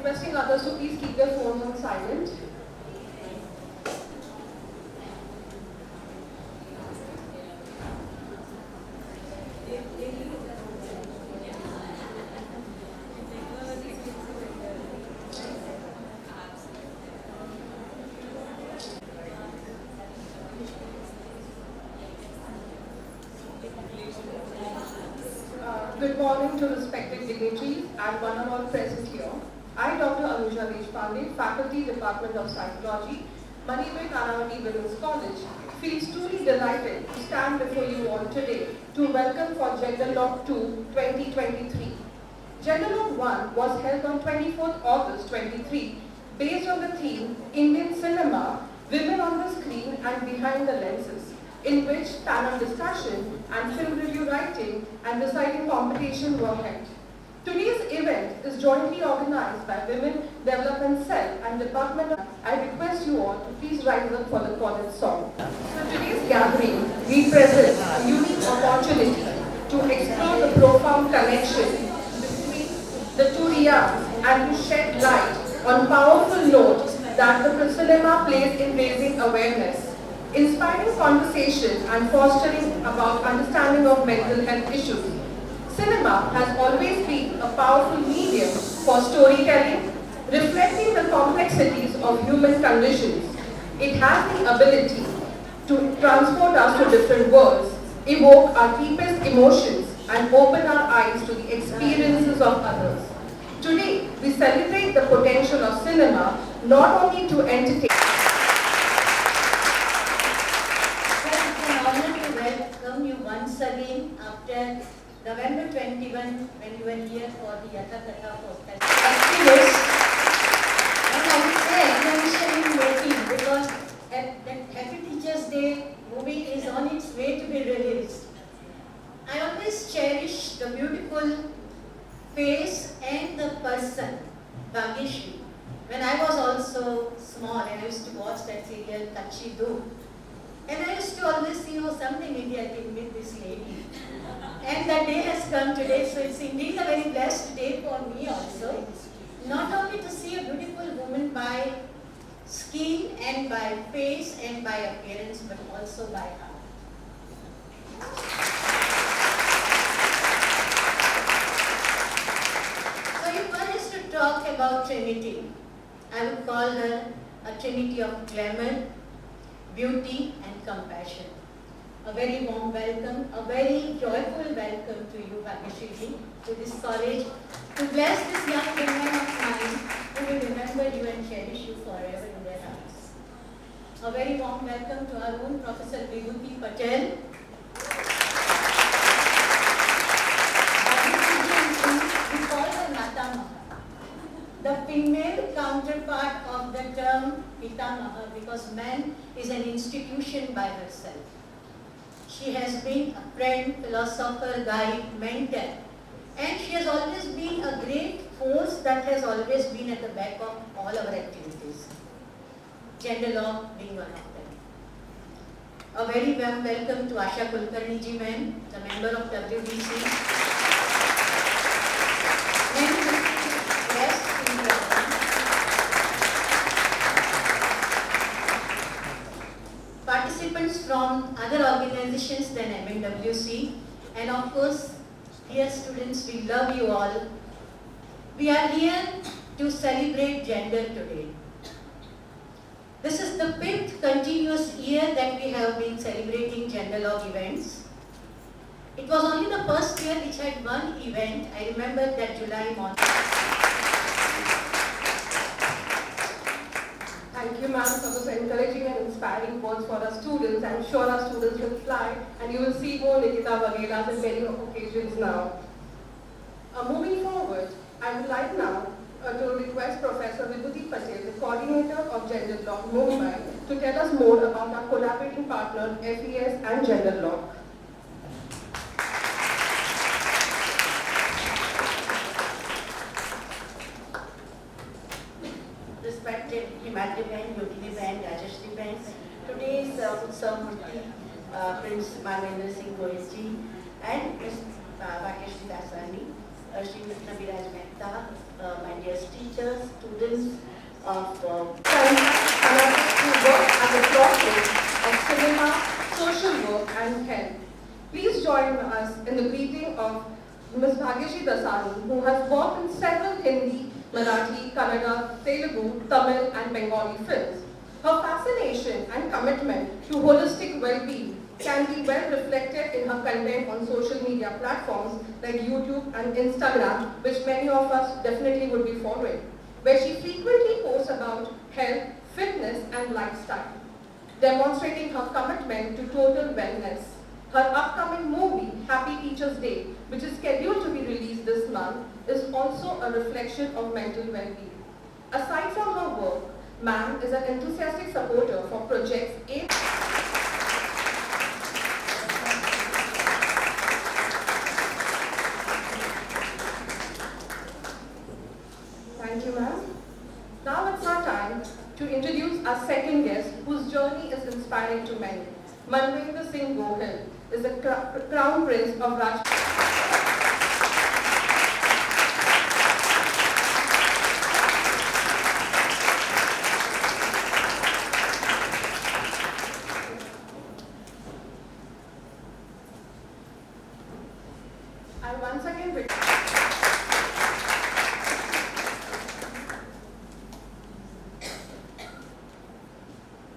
requesting others to please keep their phones on silent. Good morning to respected dignitaries and one and all present here. I, Dr. Anuja Deshpande, Faculty, Department of Psychology, Manibir Nanavati Women's College, feels truly delighted to stand before you all today to welcome for Gender Lock 2 2023. Gender Lock 1 was held on 24th August 23 based on the theme Indian Cinema, Women on the Screen and Behind the Lenses, in which panel discussion and film review writing and reciting competition were held. Today's event is jointly organized by Women Development Cell and Department of... I request you all to please rise up for the college song. So today's gathering represents a unique opportunity to explore the profound connection between the two realms and to shed light on powerful notes that the cinema plays in raising awareness, inspiring conversation and fostering about understanding of mental health issues. Cinema has always been a powerful medium for storytelling, reflecting the complexities of human conditions. It has the ability to transport us to different worlds, evoke our deepest emotions, and open our eyes to the experiences of others. Today, we celebrate the potential of cinema not only to entertain. Welcome you once again after November 21 when you were here for the Adda festival. And I would say attention making because that Happy Teachers Day movie is on its way to be released. I always cherish the beautiful face and the person, Bhagyashree. When I was also small and I used to watch that serial Kachi Do. And I used to always see, oh, someday maybe I can meet this lady. And that day has come today, so it's indeed a very blessed day for me also. Not only to see a beautiful woman by skin and by face and by appearance, but also by heart. So if one is to talk about Trinity, I would call her a trinity of glamour, beauty and compassion. A very warm welcome, a very joyful welcome to you, Bhagyashree, to this college, to bless this young woman of mine who will remember you and cherish you forever in their hearts. A very warm welcome to our own Professor Vibhuti Patel. We call her Mata Maha, the female counterpart of the term Pitamaha, because man is an institution by herself. She has been a friend, philosopher, guide, mentor, and she has always been a great force that has always been at the back of all our activities. Gender law being one of them. A very warm welcome to Asha Kulkarni ji ma'am, the member of WBC. Participants from other organizations than MNWC, and of course, dear students, we love you all. We are here to celebrate gender today. This is the 5th continuous year that we have been celebrating gender law events. It was only the first year which had one event. I remember that July month. Thank you, ma'am, for those encouraging and inspiring words for our students. I'm sure our students will fly, and you will see more Nikita Vagheras on many occasions now. Moving forward, I would like now to request Professor Vibhuti Patel, the coordinator of Gender Law Mumbai, to tell us more about our collaborating partner, FES and Gender Law. Respected Himadri Ben, Yogini Ben, Bhagyashree Ben, today's Utsav Murthy, Prince Manvendra Singh Goyalji and Ms. Bhagyashree Dasani, Bhagyashree, my dear teachers, students of Analysts who work at the crossroads of cinema, social work and health. Please join us in the greeting of Ms. Bhagyashree, who has worked in several Hindi, Marathi, Kannada, Telugu, Tamil and Bengali films. Her fascination and commitment to holistic well-being can be well reflected in her content on social media platforms like YouTube and Instagram, which many of us definitely would be following, where she frequently posts about health, fitness and lifestyle, demonstrating her commitment to total wellness. Her upcoming movie, Happy Teacher's Day, which is scheduled to be released this month, is also a reflection of mental well-being. Aside from her work, ma'am is an enthusiastic supporter for projects aimed. Thank you, ma'am. Now it's our time to introduce our second guest, whose journey is inspiring to many. Moviez Singh Gohil is the Crown Prince of Raj. I once again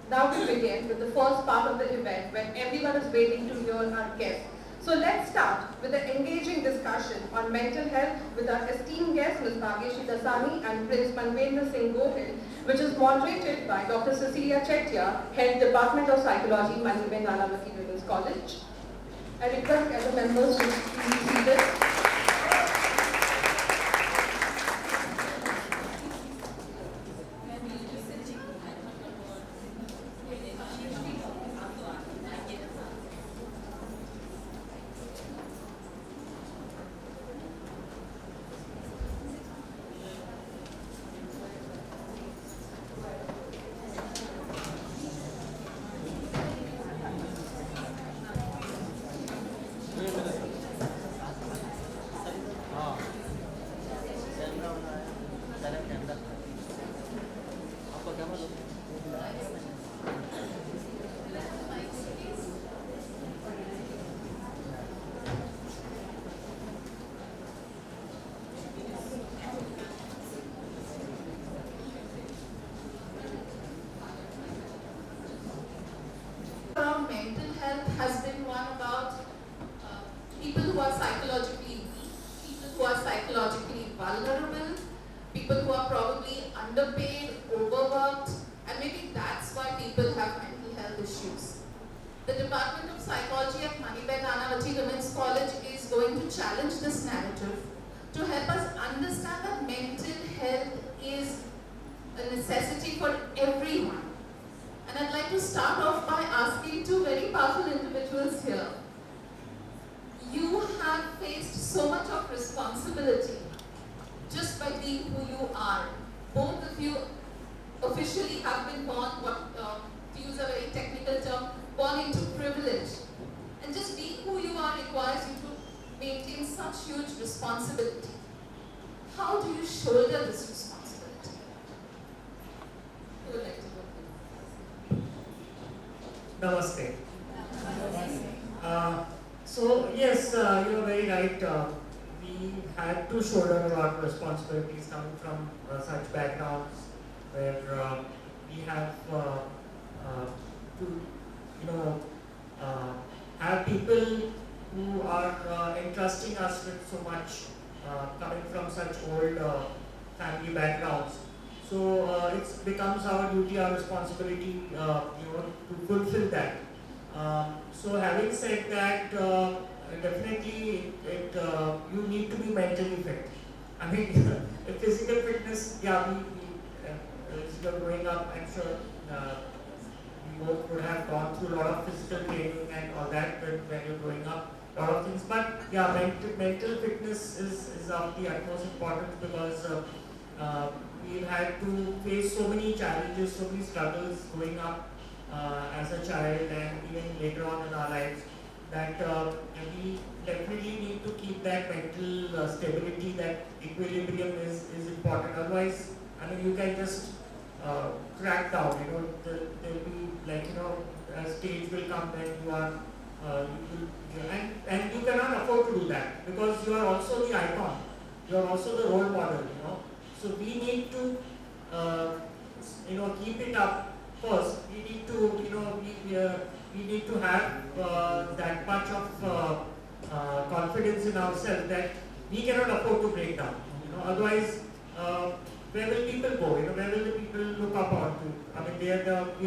Now we begin with the first part of the event when everyone is waiting to hear our guest. So let's start with an engaging discussion on mental health with our esteemed guest Ms. Bhagyashree and Prince Moviez Singh Gohil, which is moderated by Dr. Cecilia Chetya, Head Department of Psychology, Moviez Women's College. I request other members to please be seated. Mental health has been one about people who are psychologically weak, people who are psychologically vulnerable, people who are probably underpaid, overworked, and maybe that's why people have mental health issues. The Department of Psychology at Moviez Women's College is going to challenge this narrative to help us understand that mental health is a necessity for everyone. And I'd like to start off by asking two very powerful individuals here. You have faced so much of responsibility just by being who you are. Both of you officially have been born, to use a very technical term, born into privilege. And just being who you are requires you to maintain such huge responsibility. How do you shoulder this responsibility? Who would like to go? Namaste. So yes, you're very right. We had to shoulder a lot of responsibilities coming from such backgrounds where we have to, have people who are entrusting us with so much, coming from such old family backgrounds. So it becomes our duty, our responsibility, to fulfill that. So having said that, definitely you need to be mentally fit. I mean, physical fitness, yeah, as you're growing up, I'm sure we both would have gone through a lot of physical training and all that when you're growing up, a lot of things. But yeah, mental fitness is of the utmost importance because we've had to face so many challenges, so many struggles growing up as a child and even later on in our lives. that we definitely need to keep that mental stability, that equilibrium is important. Otherwise, I mean, you can just crack down. You know, there'll be like, you know, a stage will come when you are and you cannot afford to do that because you are also the icon. You are also the role model. You know, so we need to you know, keep it up first. We need to, you know, we need to have that much of confidence in ourselves that we cannot afford to break down. You know, otherwise, where will people go? You know, where will the people look up onto? I mean, we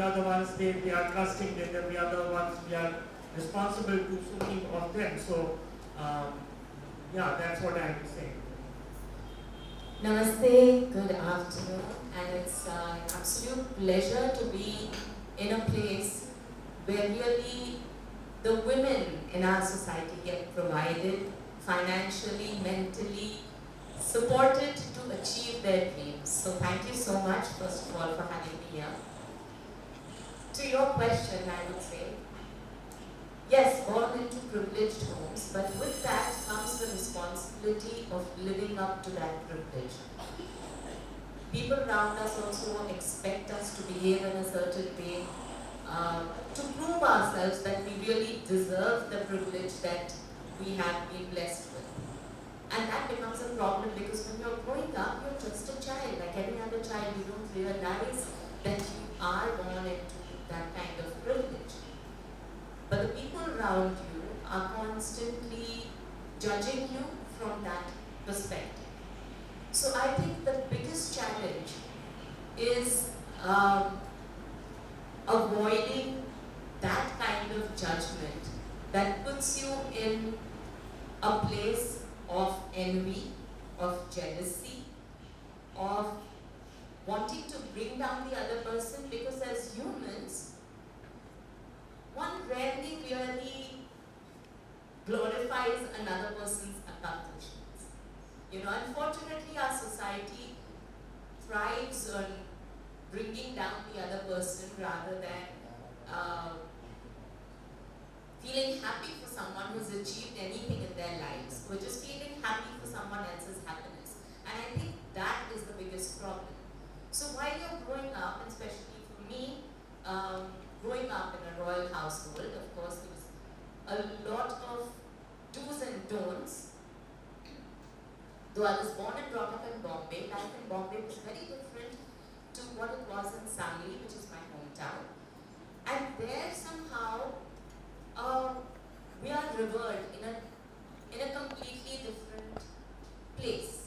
are the ones they are trusting in them. We are the ones we are responsible to so many of them. So, yeah, that's what I would say. Namaste, good afternoon, and it's an absolute pleasure to be in a place where really the women in our society get provided financially, mentally, supported to achieve their dreams. So thank you so much, first of all, for having me here. To your question, I would say, yes, born into privileged homes, but with that comes the responsibility of living up to that privilege. People around us also expect us to behave in a certain way, to prove ourselves that we really deserve the privilege that we have been blessed with. And that becomes a problem because when you're growing up, you're just a child. Like any other child, you don't realize that you are born into that kind of privilege. But the people around you are constantly judging you from that perspective. So I think the biggest challenge is avoiding that kind of judgment that puts you in a place of envy, of jealousy, of wanting to bring down the other person, because as humans, one rarely really glorifies another person's accomplishments. You know, unfortunately, our society thrives on bringing down the other person rather than feeling happy for someone who's achieved anything in their lives. We're just feeling happy for someone else's happiness. And I think that is the biggest problem. So while you're growing up, and especially for me, growing up in a royal household, of course, there was a lot of do's and don'ts. Though I was born and brought up in Bombay, life in Bombay was very different to what it was in Sangli, which is my hometown. And there somehow, we are revered in a completely different place.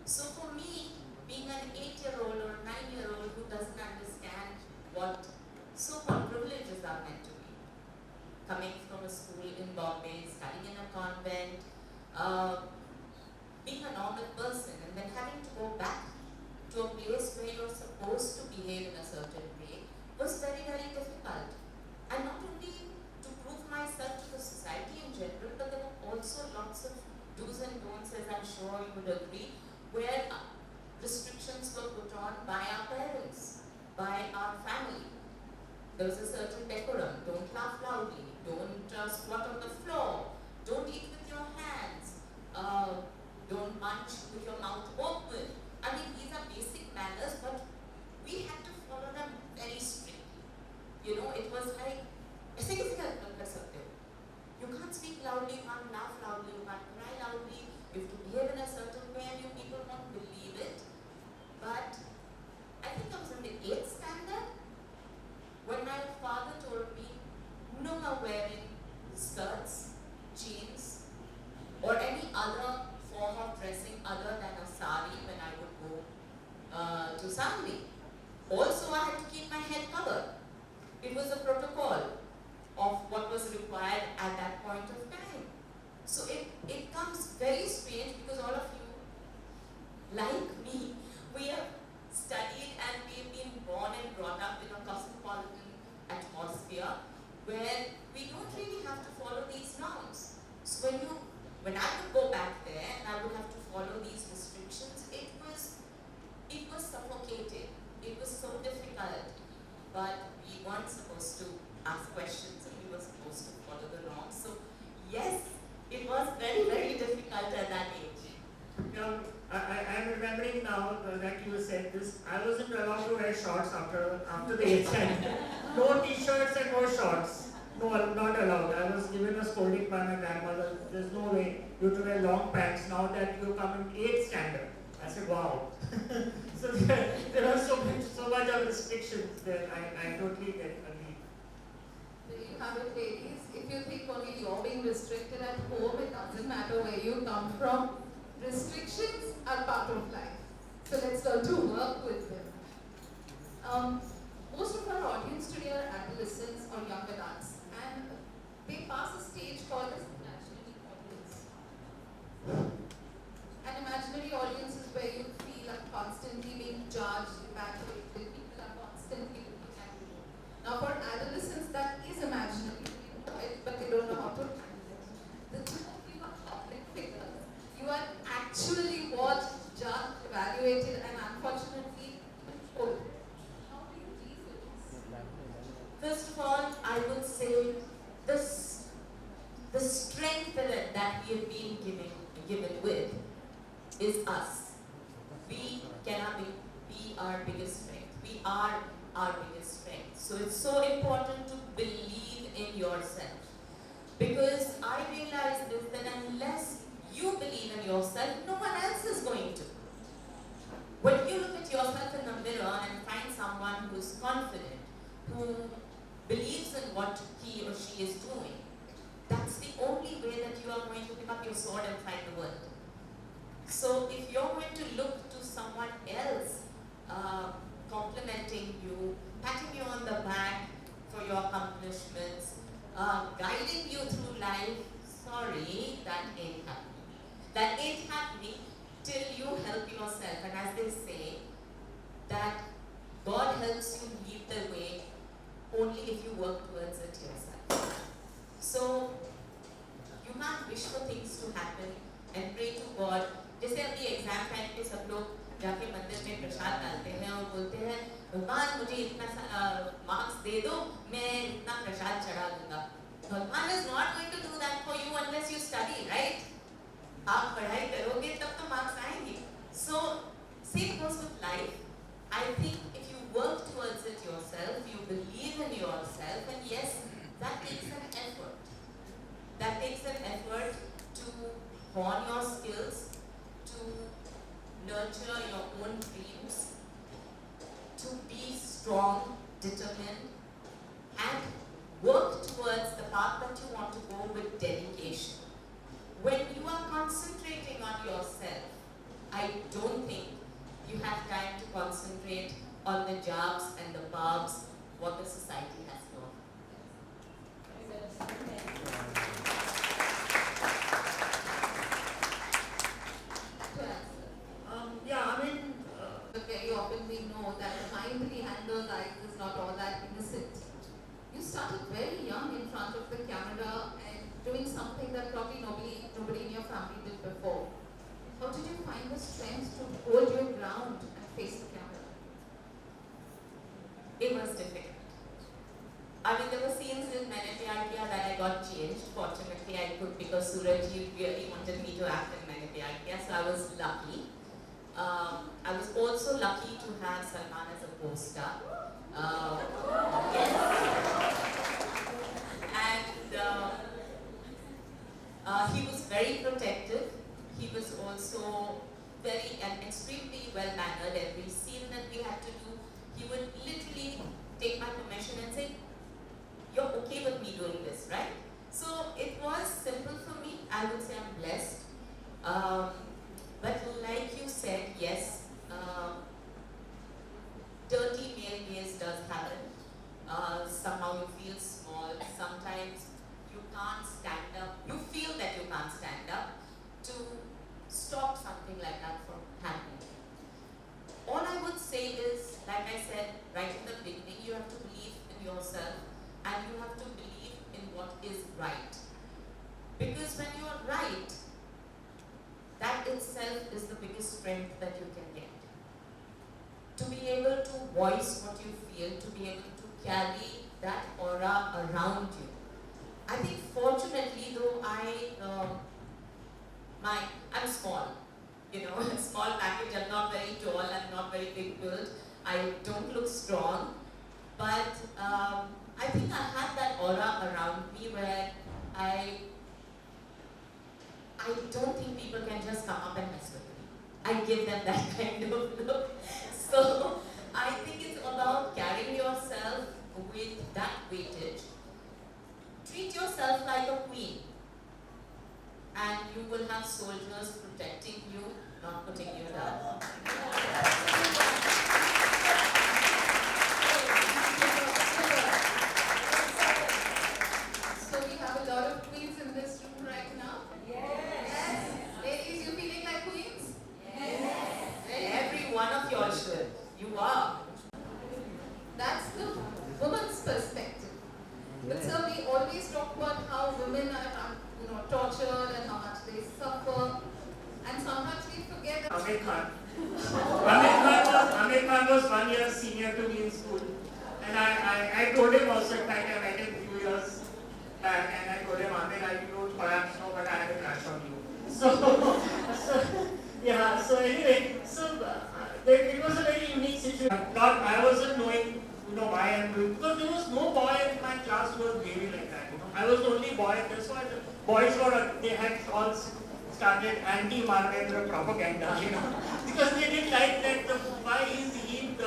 So for me, being an 8-year-old or a 9-year-old who doesn't understand what so-called privileges are meant to be, coming from a school in Bombay, studying in a convent, being a normal person, and then having to go back to a place where you're supposed to behave in a certain way was very, very difficult. And not only to prove myself to the society in general, but there were also lots of do's and don'ts, as I'm sure you would agree, where restrictions were put on by our parents, by our family. There was a certain decorum. Don't laugh loudly. Don't squat on the floor. Don't eat with your hands. Don't munch with your mouth open. I mean, these are basic manners, but we had to follow them very strictly. You know, it was like, you can't speak loudly, you can't laugh loudly, you can't cry loudly, you have to behave in a certain way and you people won't believe it. But I think I was in the 8th standard when my father told me, no more wearing skirts, jeans, or any other form of dressing other than a sari when I would go to Sangli. Also, I had to keep my head covered. It was a protocol of what was required at that point of time. So it comes very strange because all of you, like me, we have studied and we've been born and brought up in a cosmopolitan atmosphere where we don't really have to follow these norms. So when I would go back there and I would have to follow these restrictions, it was suffocating. It was so difficult. But we weren't supposed to ask questions and we were supposed to follow the norms. now that you said this, I wasn't allowed to wear shorts after the 8th standard. No t-shirts and no shorts. No, not allowed. I was given a scolding by my grandmother. There's no way you have to wear long pants now that you come in 8th standard. I said, wow. So there are so much of restrictions there. I totally agree. There you have it, ladies. If you think only you're being restricted at home, it doesn't matter where you come from. Restrictions are part of life. So let's learn to work with them. Most of our audience today are adolescents or young adults, and they pass a stage called as imaginary audience. An imaginary audience is where you feel are constantly being judged, evaluated, people are constantly looking at you. Now for adolescents, that is imaginary, but they don't know how to handle it. The two of you are public figures. You are actually watched, judged, evaluated, and unfortunately controlled. How do you deal with this? First of all, I would say this, the strength that we have been given with is us. We cannot be our biggest strength. We are our biggest strength. So it's so important to believe in yourself. Because I realize this, that unless you believe in yourself, no one else is going to. When you look at yourself in the mirror and find someone who's confident, who believes in what he or she is doing, that's the only way that you are going to pick up your sword and fight the world. So if you're going to look to someone else complimenting you, patting you on the back for your accomplishments, guiding you through life, sorry, that ain't happening. That ain't happening till you help yourself. And as they say, that God helps you lead the way only if you work towards it yourself. So you can't wish for things to happen and pray to God. जैसे अभी exam time पे सब लोग जाके मंदिर में प्रसाद डालते हैं और बोलते हैं भगवान मुझे इतना मार्क्स दे दो मैं इतना प्रसाद चढ़ा दूंगा. भगवान is not going to do that for you unless you study, right? आप पढ़ाई करोगे तब तो मार्क्स आएंगे. So same goes with life. I think if you work towards it yourself, you believe in yourself, and yes, that takes an effort. That takes an effort to hone your skills, to nurture your own dreams, to be strong, determined, and work towards the path that you want to go with dedication. When you are concentrating on yourself, I don't think you have time to concentrate on the jobs and the barbs, what the society has to offer. But very often we know that behind behind those eyes is not all that innocent. You started very young in front of the camera and doing something that probably nobody in your family did before. How did you find the strength to hold your ground and face the camera? It was difficult. I mean, there were scenes in Maine Pyar Kiya that I got changed. Fortunately, I could because Surajji really wanted me to act in Maine Pyar Kiya, so I was lucky. I was also lucky to have Salman as a co-star. Yes. And he was very protective. He was also very and extremely well-mannered. Every scene that we had to do, he would literally take my permission and say, "You're okay with me doing this, right?" So it was simple for me. I would say I'm blessed. But like you said, yes, dirty male gaze does happen. Somehow you feel small. Sometimes you can't stand up. You feel that you can't stand up to stop something like that from happening. All I would say is, like I said right in the beginning, you have to believe in yourself and you have to believe in what is right. Because when you are right, that itself is the biggest strength that you can get. To be able to voice what you feel, to be able to carry that aura around you. I think fortunately though I'm small. a small package. I'm not very tall, I'm not very big built, I don't look strong, but I think I had that aura around me where I don't think people can just come up and mess with me. I give them that kind of look. So I think it's about carrying yourself with that weightage. Treat yourself like a queen, and you will have soldiers protecting you, not putting you down. So we have a lot of queens in this room right now. Yes. Ladies, you feeling like queens? Every one of you all should. You are. That's the woman's perspective. But sir, we always talk about how women are, tortured and how much they suffer, and sometimes we forget that. Amir Khan. Amir Khan was 1 year senior to me in school, and I told him also, in fact, I met him a few years back, and I told him, Amir, I don't perhaps know, but I had a crush on you. So anyway, it was a very unique situation. I wasn't knowing, why I'm doing, because there was no boy in my class who was behaving like that. I was the only boy. That's why the boys they had all started anti-Marvendra propaganda, because they didn't like that. Why is he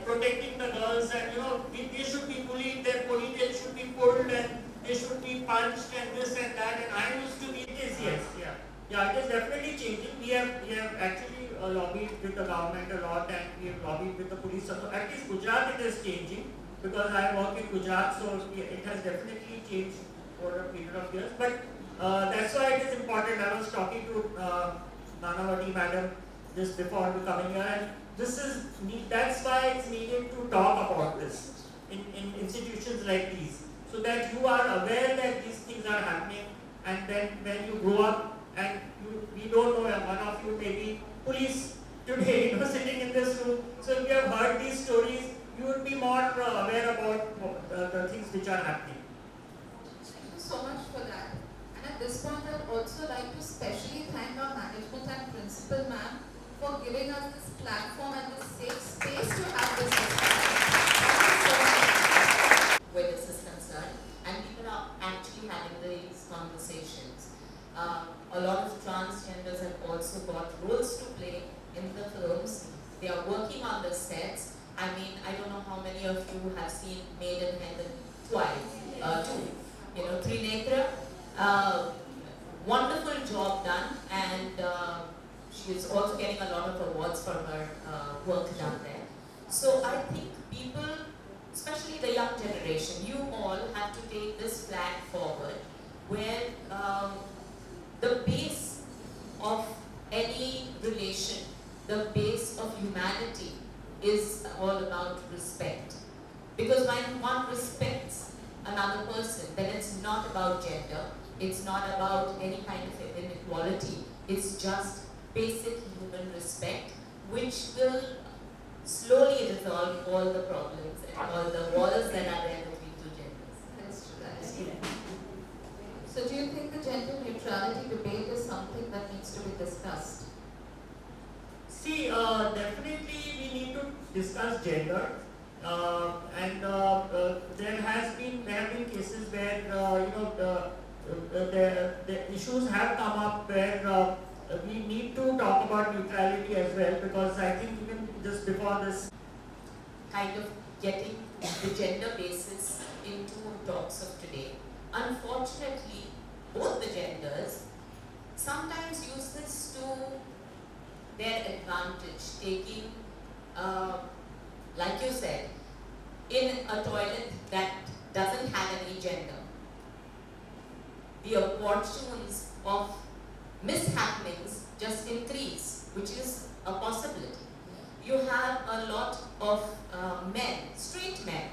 protecting the girls, and they should be bullied, their ponytails should be pulled, and they should be punched, and this and that. And I used to be it is definitely changing. We have actually lobbied with the government a lot, and we have lobbied with the police. So at least Gujarat it is changing, because I work in Gujarat, so it has definitely changed over a period of years. But that's why it is important. I was talking to Nanavati madam just before coming here, and that's why it's needed to talk about this in institutions like these, so that you are aware that these things are happening, and then when you grow up and we don't know, one of you may be police today, sitting in this room. So if you have heard these stories, you would be more aware about the things which are happening. Thank you so much for that. And at this point, I'd also like to specially thank our management and principal ma'am for giving us this platform and this safe space to have this discussion. Thank you so much. Where this is concerned, and people are actually having these conversations. A lot of transgenders have also got roles to play in the films. They are working on the sets. I mean, I don't know how many of you have seen Made in Heaven twice, Trinetra. Wonderful job done, and she is also getting a lot of awards for her work done there. So I think people, especially the young generation, you all have to take this flag forward, where the base of any relation, the base of humanity is all about respect. Because when one respects another person, then it's not about gender, it's not about any kind of inequality, it's just basic human respect, which will slowly resolve all the problems and all the walls that are there between two genders. That's true. So do you think the gender neutrality debate is something that needs to be discussed? See, definitely we need to discuss gender, and there have been cases where the issues have come up where we need to talk about neutrality as well, because I think even just before this kind of getting the gender basis into talks of today. Unfortunately, both the genders sometimes use this to their advantage, taking, like you said, in a toilet that doesn't have any gender. The opportunities of mishappenings just increase, which is a possibility. You have a lot of men, straight men,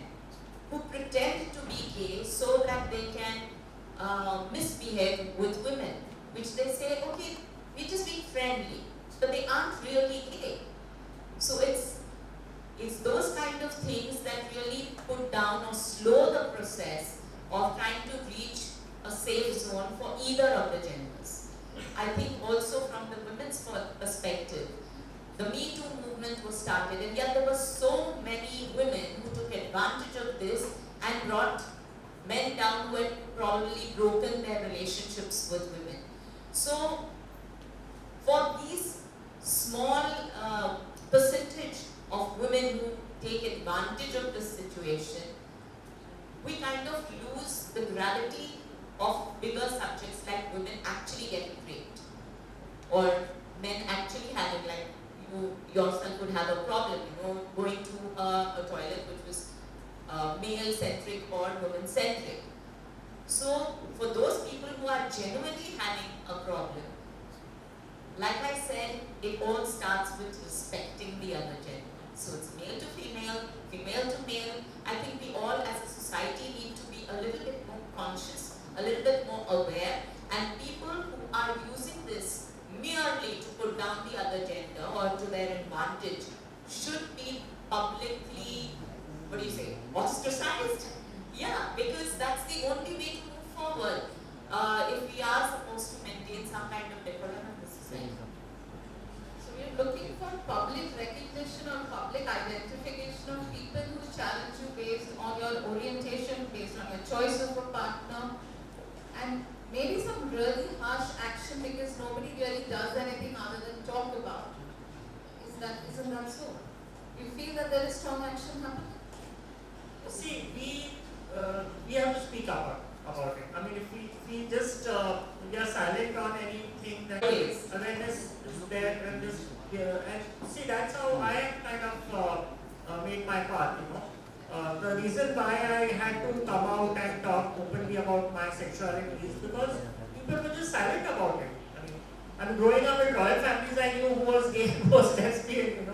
who pretend to be gay so that they can misbehave with women, which they say, okay, we're just being friendly, but they aren't really gay. So it's those kind of things that really put down or slow the process of trying to reach a safe zone for either of the genders. I think also from the women's perspective, started, and yet there were so many women who took advantage of this and brought men down who had probably broken their relationships with women. So, for these small percentage of women who take advantage of this situation, we kind of lose the gravity of bigger subjects like women actually getting raped, or men actually having, like you yourself would have a problem, going to a toilet which was male-centric or woman-centric. So, for those people who are genuinely having a problem, like I said, it all starts with respecting the other gender. So it's male to female, female to male. I think we all as a society need to be a little bit more conscious, a little bit more aware, and people who are using this merely to put down the other gender or to their advantage should be publicly, ostracized? Yeah, because that's the only way to move forward if we are supposed to maintain some kind of decorum in the society. So we are looking for public recognition or public identification of people who challenge you based on your orientation, based on your choice of a partner, and maybe some really harsh action because nobody really does anything other than talk about it. Isn't that so? You feel that there is strong action happening? See, we have to speak about it. I mean, if we just we are silent on anything, that awareness is there, and see, that's how I kind of made my part. The reason why I had to come out and talk openly about my sexuality is because people were just silent about it. I mean, growing up in royal families, I knew who was gay, who was lesbian,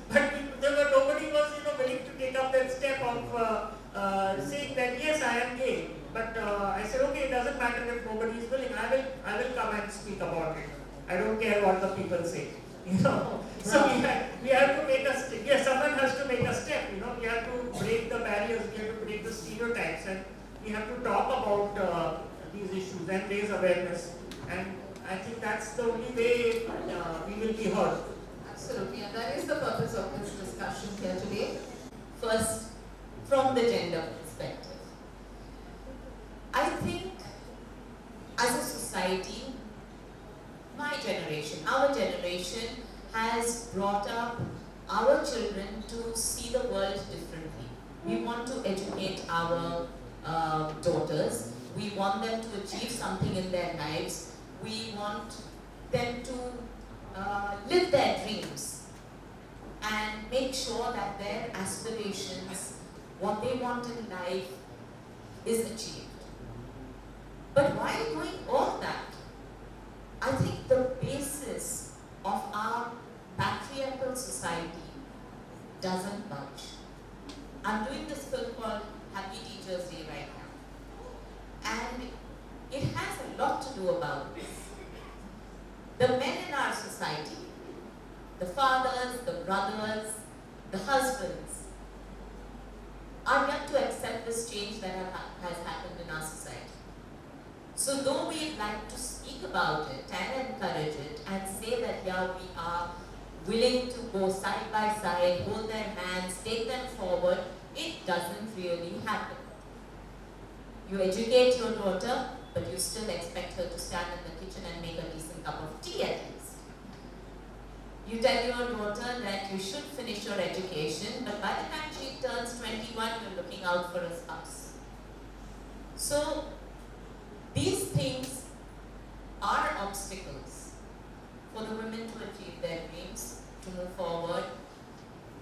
but nobody was willing to take up that step of saying that yes, I am gay. But I said, okay, it doesn't matter if nobody is willing. I will come and speak about it. I don't care what the people say. So we have to make a step. Yes, someone has to make a step. We have to break the barriers. We have to break the stereotypes, and we have to talk about these issues and raise awareness. And I think that's the only way we will be heard. Absolutely, and that is the purpose of this discussion here today. First, from the gender perspective, I think as a society, my generation, our generation has brought up our children to see the world differently. We want to educate our daughters. We want them to achieve something in their lives. We want them to live their dreams and make sure that their aspirations, what they want in life, is achieved. But while doing all that, I think the basis of our patriarchal society doesn't budge. I'm doing this film called Happy Teachers Day right now, and it has a lot to do about this. The men in our society, the fathers, the brothers, the husbands, are yet to accept this change that has happened in our society. So though we'd like to speak about it and encourage it and say that yeah, we are willing to go side by side, hold their hands, take them forward, it doesn't really happen. You educate your daughter, but you still expect her to stand in the kitchen and make a decent cup of tea at least. You tell your daughter that you should finish your education, but by the time she turns 21, you're looking out for a spouse. So these things are obstacles for the women to achieve their dreams, to move forward,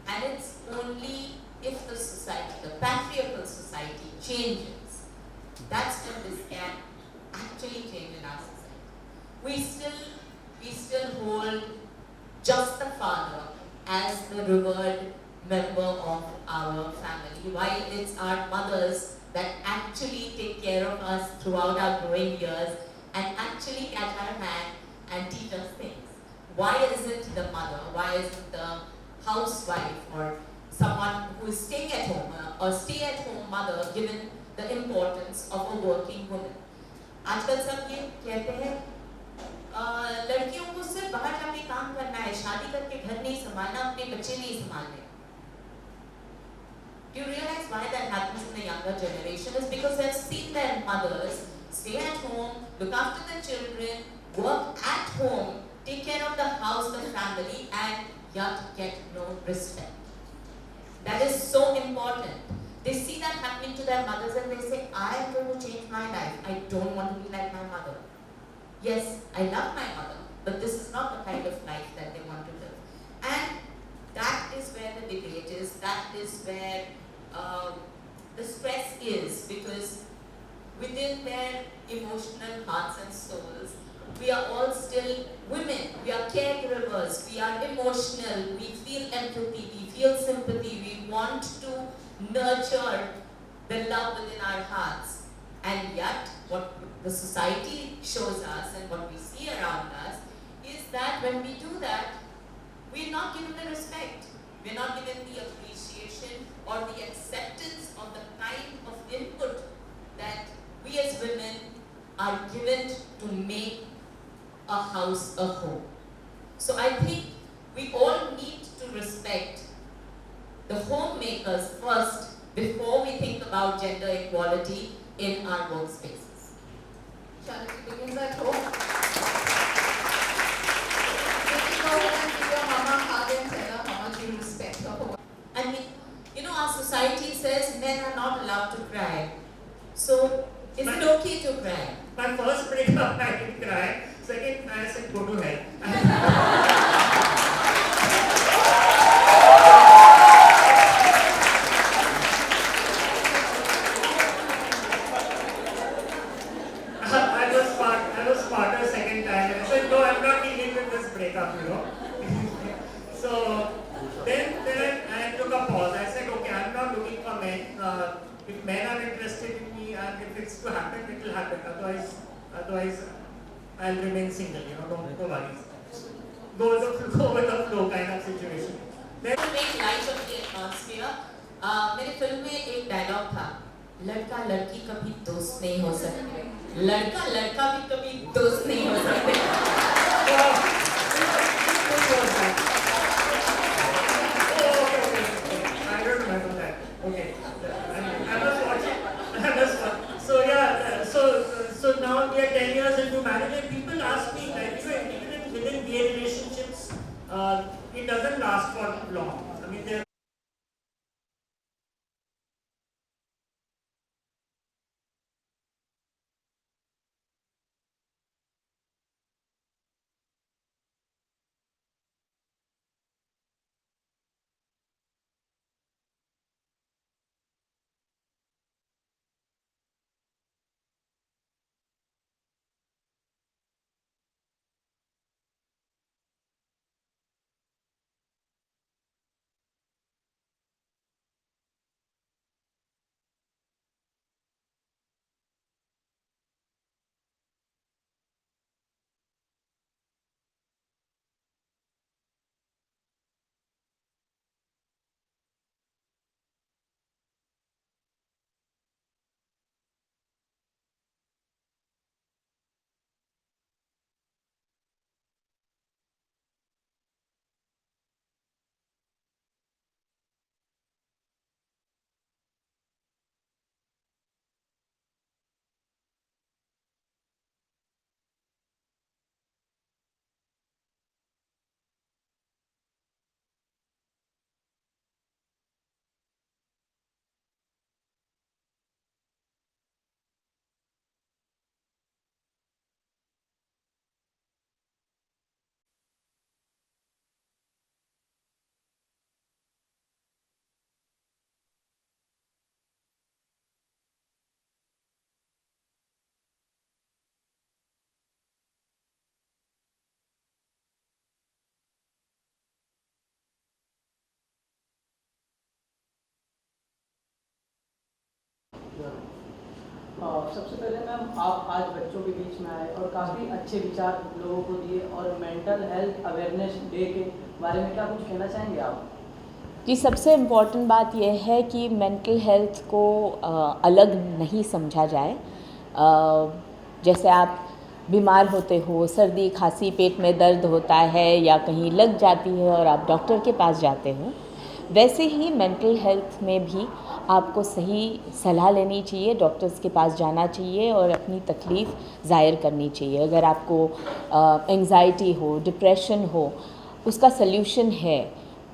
and it's only if the society, the patriarchal society, changes, that's when this can actually change in our society. We still hold just the father as the revered member of our family, while it's our mothers that actually take care of us throughout our growing years and actually catch our hand and teach us things. Why isn't the mother, why isn't the housewife or someone who is staying at home or stay-at-home mother given the importance of a working woman? आजकल सब ये कहते हैं लड़कियों को सिर्फ बाहर जाके काम करना है, शादी करके घर नहीं संभालना, अपने बच्चे नहीं संभालने. Do you realize why that happens in the younger generation? Is because they have seen their mothers stay at home, look after the children, work at home, take care of the house, the family, and yet get no respect. That is so important. They see that happening to their mothers and they say, I am going to change my life. I don't want to be like my mother. Yes, I love my mother, but this is not the kind of life that they want to live. And that is where the debate is, that is where the stress is, because within their emotional hearts and souls, we are all still women, we are caregivers, we are emotional, we feel empathy, we feel sympathy, we want to nurture the love within our hearts. And yet, what the society shows us and what we see around us is that when we do that, we're not given the respect, we're not given the appreciation or the acceptance of the kind of input that we as women are given to make a house a home. So I think we all need to respect the homemakers first before we think about gender equality in our workspaces. Charity begins at home. Take out and give your mama a hug and tell her how much you respect her. I mean, you know, our society says men are not allowed to cry. So, is it okay to cry? My first breakup, I didn't cry. Second, I said, go to hell. I was smarter second time. I said, no, I'm not dealing with this breakup, you know. So, then I took a pause. I said, okay, I'm not looking for men. If men are interested in me and if it's to happen, it will happen. Otherwise, I'll remain single, you know, no worries. Go with the flow kind of situation. Then, To make light of the atmosphere, मेरे film में एक dialogue था, लड़का लड़की कभी दोस्त नहीं हो सकते, लड़का लड़का भी कभी दोस्त नहीं हो सकते. I don't remember that. Okay. I was watching. So yeah, so now we are 10 years into marriage and people ask me, like, you know, even within gay relationships, it doesn't last for long. I mean, there. सबसे पहले ma'am आप आज बच्चों के बीच में आए और काफ़ी अच्छे विचार लोगों को दिए और मेंटल हेल्थ अवेयरनेस डे के बारे में क्या कुछ कहना चाहेंगे आप? जी, सबसे इम्पॉर्टेंट बात यह है कि मेंटल हेल्थ को अलग नहीं समझा जाए. जैसे आप बीमार होते हो, सर्दी खांसी पेट में दर्द होता है या कहीं लग जाती है और आप डॉक्टर के पास जाते हो, वैसे ही मेंटल हेल्थ में भी आपको सही सलाह लेनी चाहिए, डॉक्टर्स के पास जाना चाहिए और अपनी तकलीफ़ ज़ाहिर करनी चाहिए। अगर आपको एंग्जाइटी हो, डिप्रेशन हो, उसका सल्यूशन है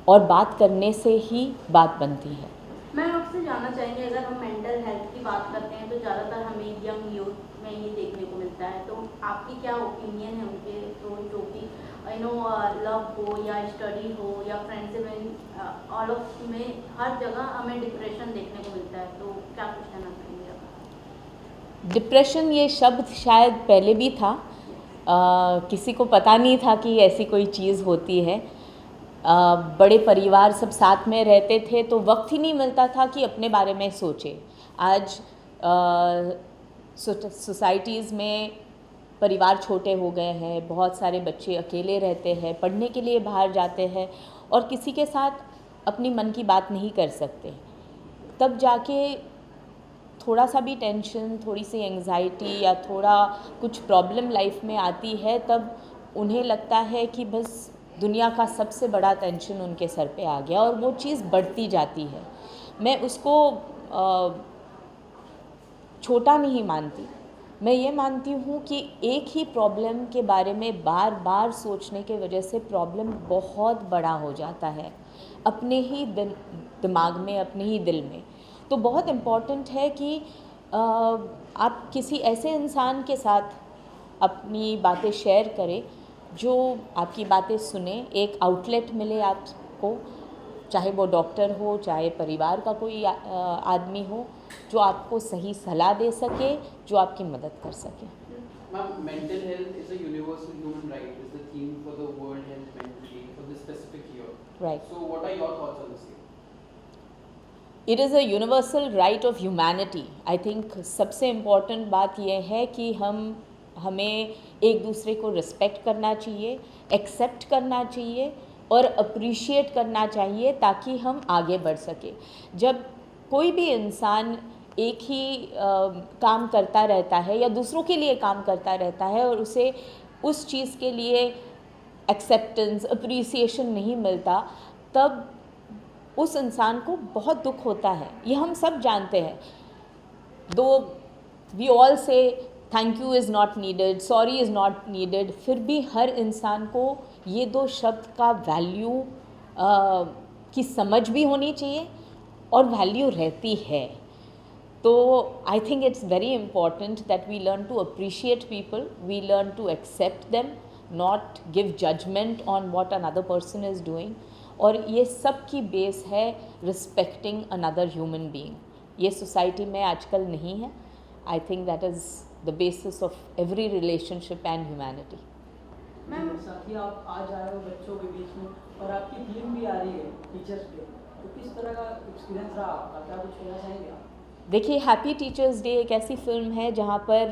और बात करने से ही बात बनती है। मैं आपसे जानना चाहेंगे, अगर हम मेंटल हेल्थ की बात करते हैं तो ज़्यादातर हमें यंग यूथ में ये देखने को मिलता है, तो आपकी क्या ओपिनियन है उनके तो जो कि लव हो या स्टडी हो या फ्रेंडशिप ऑल ऑफ में हर जगह हमें डिप्रेशन देखने को मिलता है, तो क्या कुछ कहना चाहेंगे आप? डिप्रेशन ये शब्द शायद पहले भी था, किसी को पता नहीं था कि ऐसी कोई चीज़ होती है। बड़े परिवार सब साथ में रहते थे तो वक्त ही नहीं मिलता था कि अपने बारे में सोचे। आज सोसाइटीज़ में परिवार छोटे हो गए हैं, बहुत सारे बच्चे अकेले रहते हैं, पढ़ने के लिए बाहर जाते हैं और किसी के साथ अपनी मन की बात नहीं कर सकते। तब जाके थोड़ा सा भी टेंशन, थोड़ी सी एंग्जाइटी या थोड़ा कुछ प्रॉब्लम लाइफ में आती है, तब उन्हें लगता है कि बस दुनिया का सबसे बड़ा टेंशन उनके सर पे आ गया और वो चीज़ बढ़ती जाती है। मैं उसको छोटा नहीं मानती, मैं ये मानती हूँ कि एक ही प्रॉब्लम के बारे में बार बार सोचने के वजह से प्रॉब्लम बहुत बड़ा हो जाता है अपने ही दिमाग में, अपने ही दिल में। तो बहुत इम्पॉर्टेंट है कि आप किसी ऐसे इंसान के साथ अपनी बातें शेयर करें जो आपकी बातें सुने, एक आउटलेट मिले आपको, चाहे वो डॉक्टर हो, चाहे परिवार का कोई आदमी हो, जो आपको सही सलाह दे सके, जो आपकी मदद कर सके। Ma'am, mental health is a universal human right. Is the theme for the World Health Mental Day for this specific year. Right. So, what are your thoughts on this? It is a universal right of humanity. I think सबसे important बात यह है कि हमें एक दूसरे को respect करना चाहिए, एक्सेप्ट करना चाहिए और अप्रिशिएट करना चाहिए ताकि हम आगे बढ़ सके। जब कोई भी इंसान एक ही काम करता रहता है या दूसरों के लिए काम करता रहता है और उसे उस चीज़ के लिए एक्सेप्टेंस, अप्रिसिएशन नहीं मिलता, तब उस इंसान को बहुत दुख होता है। ये हम सब जानते हैं। दो वी ऑल से thank you is not needed, sorry is not needed, फिर भी हर इंसान को ये दो शब्द का वैल्यू की समझ भी होनी चाहिए और वैल्यू रहती है। तो I think it's very important that we learn to appreciate people, we learn to accept them, not give judgement on what another person is doing. और ये सब की बेस है रिस्पेक्टिंग अनदर ह्यूमन बीइंग। ये society में आजकल नहीं है। I think that is the basis of every relationship and humanity. Ma'am, साथ ही आप आज आए हो बच्चों के बीच में और आपकी फिल्म भी आ रही है टीचर्स डे, तो किस तरह का एक्सपीरियंस रहा आपका, क्या कुछ कहना चाहेंगे आप? देखिए, हैप्पी टीचर्स डे एक ऐसी फिल्म है जहाँ पर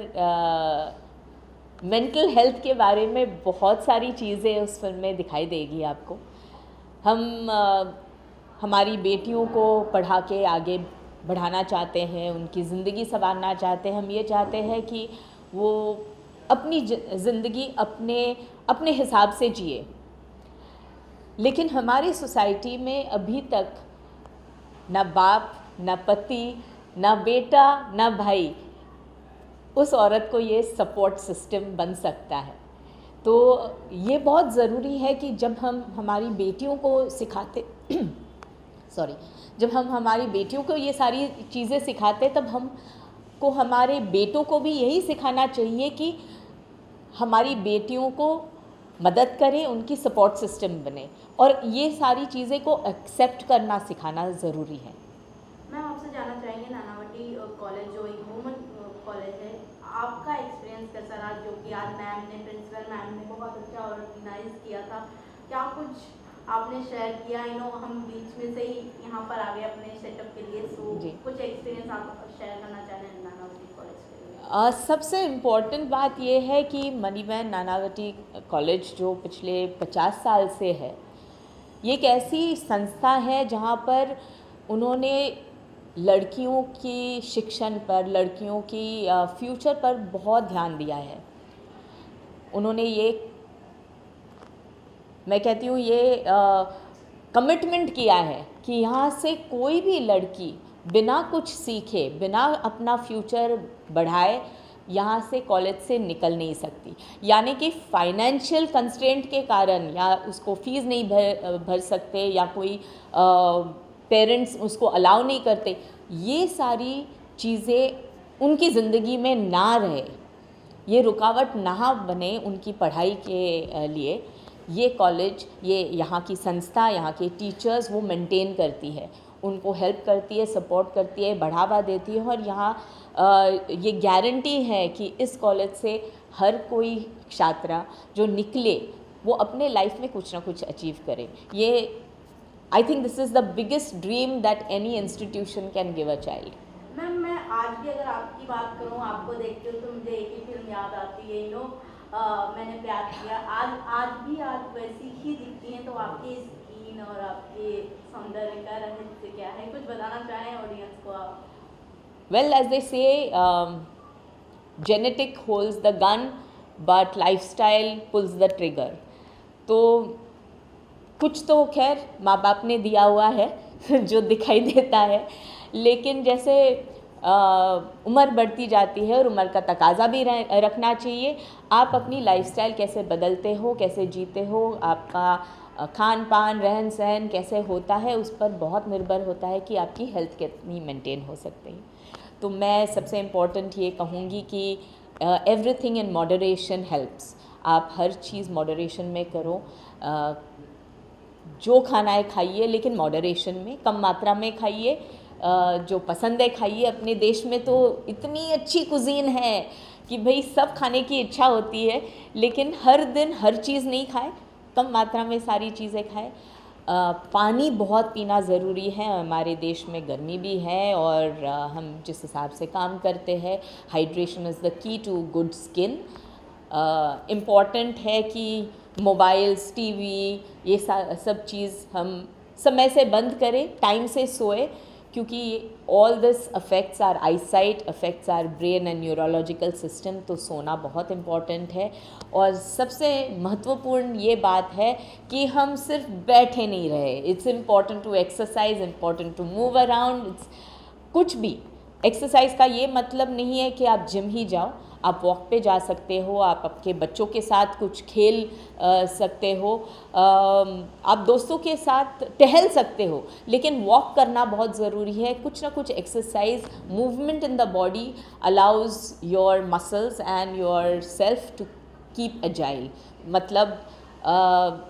मेंटल हेल्थ के बारे में बहुत सारी चीज़ें उस फिल्म में दिखाई देगी आपको। हम हमारी बेटियों को पढ़ा के आगे बढ़ाना चाहते हैं, उनकी ज़िंदगी संवारना चाहते हैं। हम ये चाहते हैं कि वो अपनी ज़िंदगी अपने हिसाब से जिए, लेकिन हमारी सोसाइटी में अभी तक ना बाप, ना पति, ना बेटा, ना भाई उस औरत को ये सपोर्ट सिस्टम बन सकता है। तो ये बहुत ज़रूरी है कि जब हम हमारी बेटियों को सिखाते जब हम हमारी बेटियों को ये सारी चीज़ें सिखाते, तब हमको हमारे बेटों को भी यही सिखाना चाहिए कि हमारी बेटियों को मदद करें, उनकी सपोर्ट सिस्टम बने, और ये सारी चीज़ें को एक्सेप्ट करना सिखाना ज़रूरी है। मैम, आपसे जानना चाहेंगे, नानावटी कॉलेज जो एक वुमन कॉलेज है, आपका एक्सपीरियंस कैसा रहा, जो कि आज प्रिंसिपल मैम ने बहुत अच्छा ऑर्गेनाइज किया था, क्या कुछ आपने शेयर किया? हम बीच में से ही यहाँ पर आ गए अपने सेटअप के लिए, सो कुछ एक्सपीरियंस आप शेयर करना चाह रहे हैं नानावटी कॉलेज के लिए? सबसे इम्पॉर्टेंट बात यह है कि मनीमैन नानावटी कॉलेज जो पिछले 50 साल से है, ये एक ऐसी संस्था है जहाँ पर उन्होंने लड़कियों की शिक्षण पर, लड़कियों की फ्यूचर पर बहुत ध्यान दिया है। उन्होंने ये, मैं कहती हूँ ये कमिटमेंट किया है कि यहाँ से कोई भी लड़की बिना कुछ सीखे, बिना अपना फ्यूचर बढ़ाए यहाँ से कॉलेज से निकल नहीं सकती। यानी कि फाइनेंशियल कंस्ट्रेंट के कारण या उसको फीस नहीं भर सकते या कोई पेरेंट्स उसको अलाउ नहीं करते, ये सारी चीज़ें उनकी ज़िंदगी में ना रहे, ये रुकावट ना बने उनकी पढ़ाई के लिए, ये कॉलेज, ये यहाँ की संस्था, यहाँ के टीचर्स वो मेंटेन करती है, उनको हेल्प करती है, सपोर्ट करती है, बढ़ावा देती है। और यहाँ ये गारंटी है कि इस कॉलेज से हर कोई छात्रा जो निकले वो अपने लाइफ में कुछ ना कुछ अचीव करे। ये आई think this is the biggest dream that any institution can give a child. Ma'am, मैं आज भी अगर आपकी बात करूँ, आपको देखती हूँ तो मुझे एक ही फिल्म याद आती है, मैंने प्यार किया। आज भी आप वैसी ही दिखती हैं, तो आपकी स्किन और आपके सौंदर्य का रहस्य क्या है, कुछ बताना चाहें ऑडियंस को आप? Well, as they say, genetic holds the gun, but lifestyle pulls the trigger. तो कुछ तो खैर माँ बाप ने दिया हुआ है जो दिखाई देता है, लेकिन जैसे उम्र बढ़ती जाती है और उम्र का तकाजा भी रखना चाहिए। आप अपनी लाइफस्टाइल कैसे बदलते हो, कैसे जीते हो, आपका खान पान रहन सहन कैसे होता है, उस पर बहुत निर्भर होता है कि आपकी हेल्थ कितनी मेंटेन हो सकती है। तो मैं सबसे इम्पॉर्टेंट ये कहूँगी कि एवरीथिंग इन मॉडरेशन हेल्प्स। आप हर चीज़ मॉडरेशन में करो, जो खाना है खाइए लेकिन मॉडरेशन में, कम मात्रा में खाइए, जो पसंद है खाइए। अपने देश में तो इतनी अच्छी कुजीन है कि भाई सब खाने की इच्छा होती है, लेकिन हर दिन हर चीज़ नहीं खाए, कम मात्रा में सारी चीज़ें खाए। पानी बहुत पीना ज़रूरी है, हमारे देश में गर्मी भी है और हम जिस हिसाब से काम करते हैं, hydration is the key to good skin. Important है कि मोबाइल्स, टीवी, ये सब चीज़ हम समय से बंद करें, टाइम से सोए, क्योंकि all this affects our eyesight, affects our brain and neurological system. तो सोना बहुत इम्पॉर्टेंट है। और सबसे महत्वपूर्ण ये बात है कि हम सिर्फ बैठे नहीं रहे। It's important to exercise, important to move around. कुछ भी एक्सरसाइज का ये मतलब नहीं है कि आप जिम ही जाओ, आप वॉक पे जा सकते हो, आप आपके बच्चों के साथ कुछ खेल सकते हो, आप दोस्तों के साथ टहल सकते हो, लेकिन वॉक करना बहुत ज़रूरी है। कुछ ना कुछ exercise, movement in the body allows your muscles and yourself to keep agile. मतलब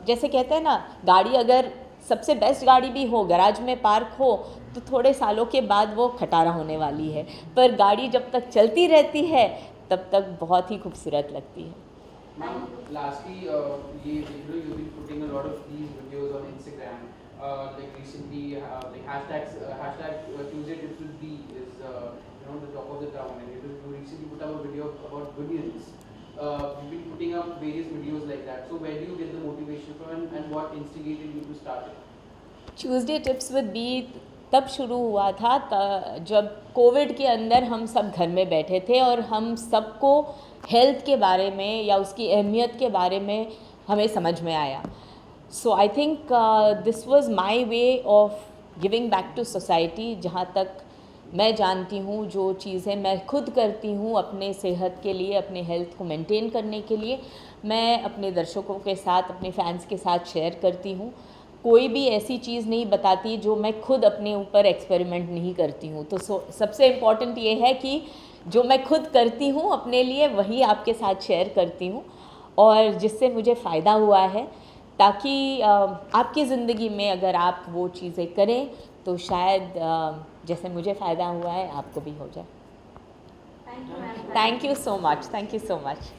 जैसे कहते हैं ना, गाड़ी अगर सबसे बेस्ट गाड़ी भी हो, गैराज में पार्क हो, तो थोड़े सालों के बाद वो खटारा होने वाली है, पर गाड़ी जब तक चलती रहती है तब तक बहुत ही खूबसूरत लगती है। Ma'am, lastly, you been putting a lot of these videos on Instagram. Like recently, like hashtag Tuesday Tips with B is the top of the town, and you recently put up a video about Moviez. You've been putting up various videos like that. So where do you get the motivation from, and what instigated you to start it? Tuesday Tips with B तब शुरू हुआ था जब Covid के अंदर हम सब घर में बैठे थे और हम सबको हेल्थ के बारे में या उसकी अहमियत के बारे में हमें समझ में आया। So I think this was my way of giving back to society. जहाँ तक मैं जानती हूँ, जो चीज़ें मैं खुद करती हूँ अपने सेहत के लिए, अपने हेल्थ को मेंटेन करने के लिए, मैं अपने दर्शकों के साथ, अपने फैंस के साथ शेयर करती हूँ। कोई भी ऐसी चीज़ नहीं बताती जो मैं खुद अपने ऊपर एक्सपेरिमेंट नहीं करती हूँ। तो सबसे इम्पॉर्टेंट ये है कि जो मैं खुद करती हूँ अपने लिए, वही आपके साथ शेयर करती हूँ, और जिससे मुझे फ़ायदा हुआ है, ताकि आपकी ज़िंदगी में अगर आप वो चीज़ें करें तो शायद जैसे मुझे फ़ायदा हुआ है आपको भी हो जाए। Thank you ma'am. Thank you so much, thank you so much.